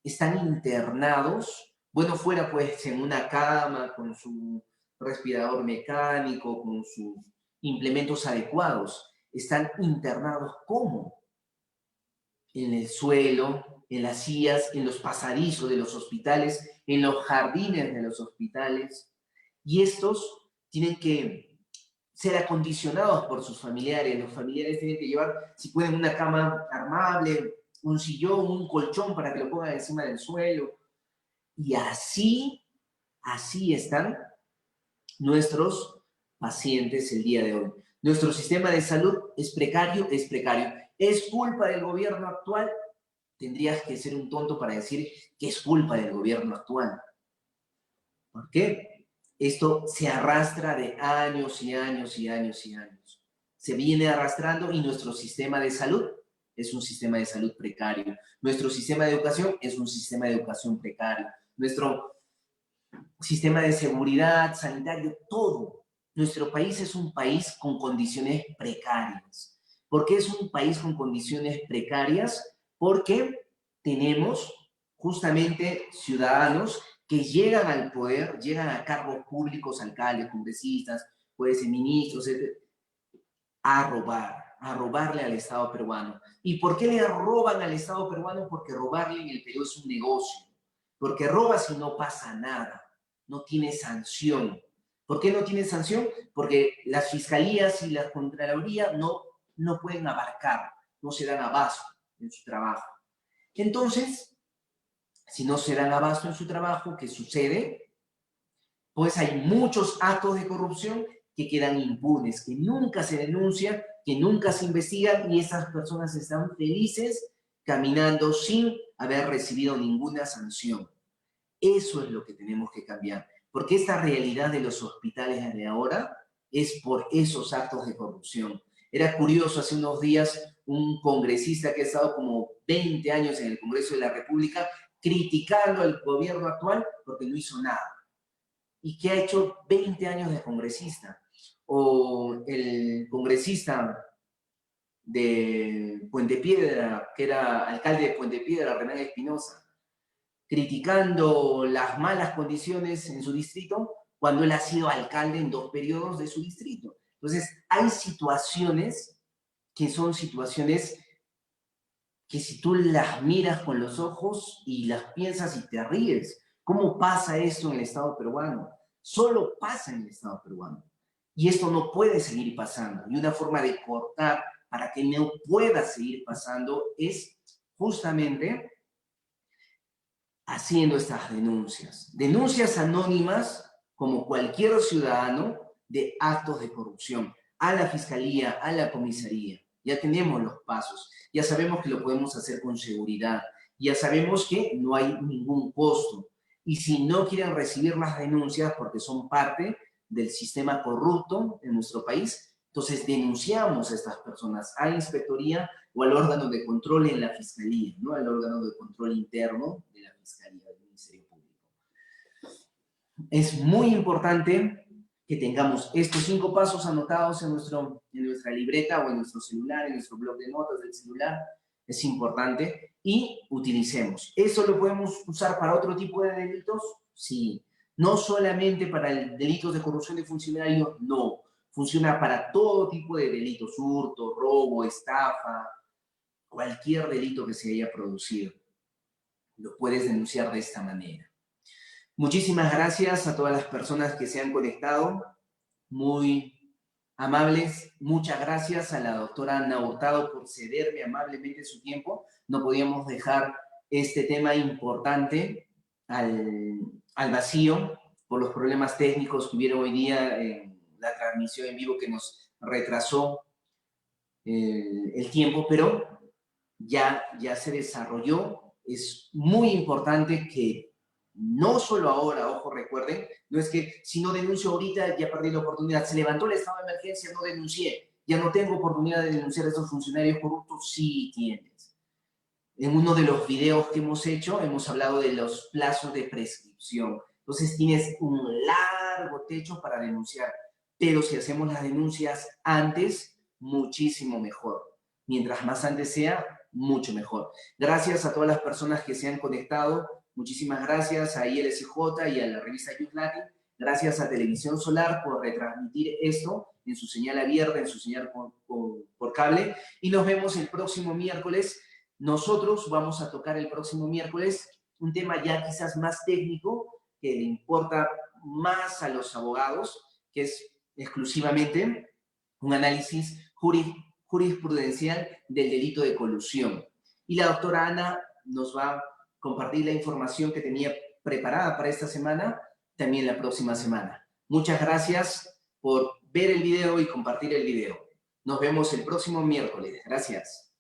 B: Están internados, bueno, fuera pues en una cama con su respirador mecánico, con sus implementos adecuados. Están internados ¿cómo? En el suelo, en las sillas, en los pasadizos de los hospitales, en los jardines de los hospitales. Y estos tienen que ser acondicionados por sus familiares. Los familiares tienen que llevar, si pueden, una cama armable, un sillón, un colchón para que lo pongan encima del suelo. Y así están nuestros pacientes el día de hoy. Nuestro sistema de salud es precario, es precario. ¿Es culpa del gobierno actual? Tendrías que ser un tonto para decir que es culpa del gobierno actual. ¿Por qué? Esto se arrastra de años y años y años y años. Se viene arrastrando y nuestro sistema de salud es un sistema de salud precario. Nuestro sistema de educación es un sistema de educación precario. Nuestro sistema de seguridad, sanitario, todo. Nuestro país es un país con condiciones precarias. ¿Por qué es un país con condiciones precarias? Porque tenemos justamente ciudadanos que llegan al poder, llegan a cargos públicos, alcaldes, congresistas, puede ser ministros, etc., a robarle al Estado peruano. ¿Y por qué le roban al Estado peruano? Porque robarle en el Perú es un negocio. Porque robas y no pasa nada. No tiene sanción. ¿Por qué no tiene sanción? Porque las fiscalías y la Contraloría no pueden abarcar, no se dan abasto en su trabajo. Entonces, si no se dan abasto en su trabajo, ¿qué sucede? Pues hay muchos actos de corrupción que quedan impunes, que nunca se denuncian, que nunca se investigan y esas personas están felices caminando sin haber recibido ninguna sanción. Eso es lo que tenemos que cambiar, porque esta realidad de los hospitales de ahora es por esos actos de corrupción. Era curioso, hace unos días un congresista que ha estado como 20 años en el Congreso de la República criticando al gobierno actual porque no hizo nada. ¿Y que ha hecho 20 años de congresista? O el congresista de Puente Piedra, que era alcalde de Puente Piedra, Renan Espinosa, criticando las malas condiciones en su distrito cuando él ha sido alcalde en 2 periodos de su distrito. Entonces, hay situaciones que son situaciones que si tú las miras con los ojos y las piensas y te ríes, ¿cómo pasa esto en el Estado peruano? Solo pasa en el Estado peruano. Y esto no puede seguir pasando. Y una forma de cortar para que no pueda seguir pasando es justamente haciendo estas denuncias. Denuncias anónimas como cualquier ciudadano de actos de corrupción a la fiscalía, a la comisaría. Ya tenemos los pasos, ya sabemos que lo podemos hacer con seguridad, ya sabemos que no hay ningún costo. Y si no quieren recibir las denuncias porque son parte del sistema corrupto en nuestro país, entonces denunciamos a estas personas a la inspectoría o al órgano de control en la fiscalía, ¿no? Al órgano de control interno de la fiscalía del Ministerio Público. Es muy importante que tengamos estos 5 pasos anotados en nuestra libreta o en nuestro celular, en nuestro bloc de notas del celular. Es importante y utilicemos. ¿Eso lo podemos usar para otro tipo de delitos? Sí. No solamente para el delitos de corrupción de funcionarios, no. Funciona para todo tipo de delitos, hurto, robo, estafa, cualquier delito que se haya producido. Lo puedes denunciar de esta manera. Muchísimas gracias a todas las personas que se han conectado, muy amables. Muchas gracias a la doctora Ana Hurtado por cederme amablemente su tiempo. No podíamos dejar este tema importante al vacío por los problemas técnicos que hubieron hoy día en la transmisión en vivo que nos retrasó el tiempo, pero ya se desarrolló. Es muy importante que no solo ahora, ojo, recuerden, no es que si no denuncio ahorita ya perdí la oportunidad. Se levantó el estado de emergencia, no denuncié. Ya no tengo oportunidad de denunciar a esos funcionarios corruptos. Sí tienes. En uno de los videos que hemos hecho, hemos hablado de los plazos de prescripción. Entonces tienes un largo techo para denunciar. Pero si hacemos las denuncias antes, muchísimo mejor. Mientras más antes sea, mucho mejor. Gracias a todas las personas que se han conectado. Muchísimas gracias a ILSJ y a la revista Youth Latin. Gracias a Televisión Solar por retransmitir esto en su señal abierta, en su señal por cable. Y nos vemos el próximo miércoles. Nosotros vamos a tocar el próximo miércoles un tema ya quizás más técnico que le importa más a los abogados, que es exclusivamente un análisis jurisprudencial del delito de colusión. Y la doctora Ana nos va a compartir la información que tenía preparada para esta semana, también la próxima semana. Muchas gracias por ver el video y compartir el video. Nos vemos el próximo miércoles. Gracias.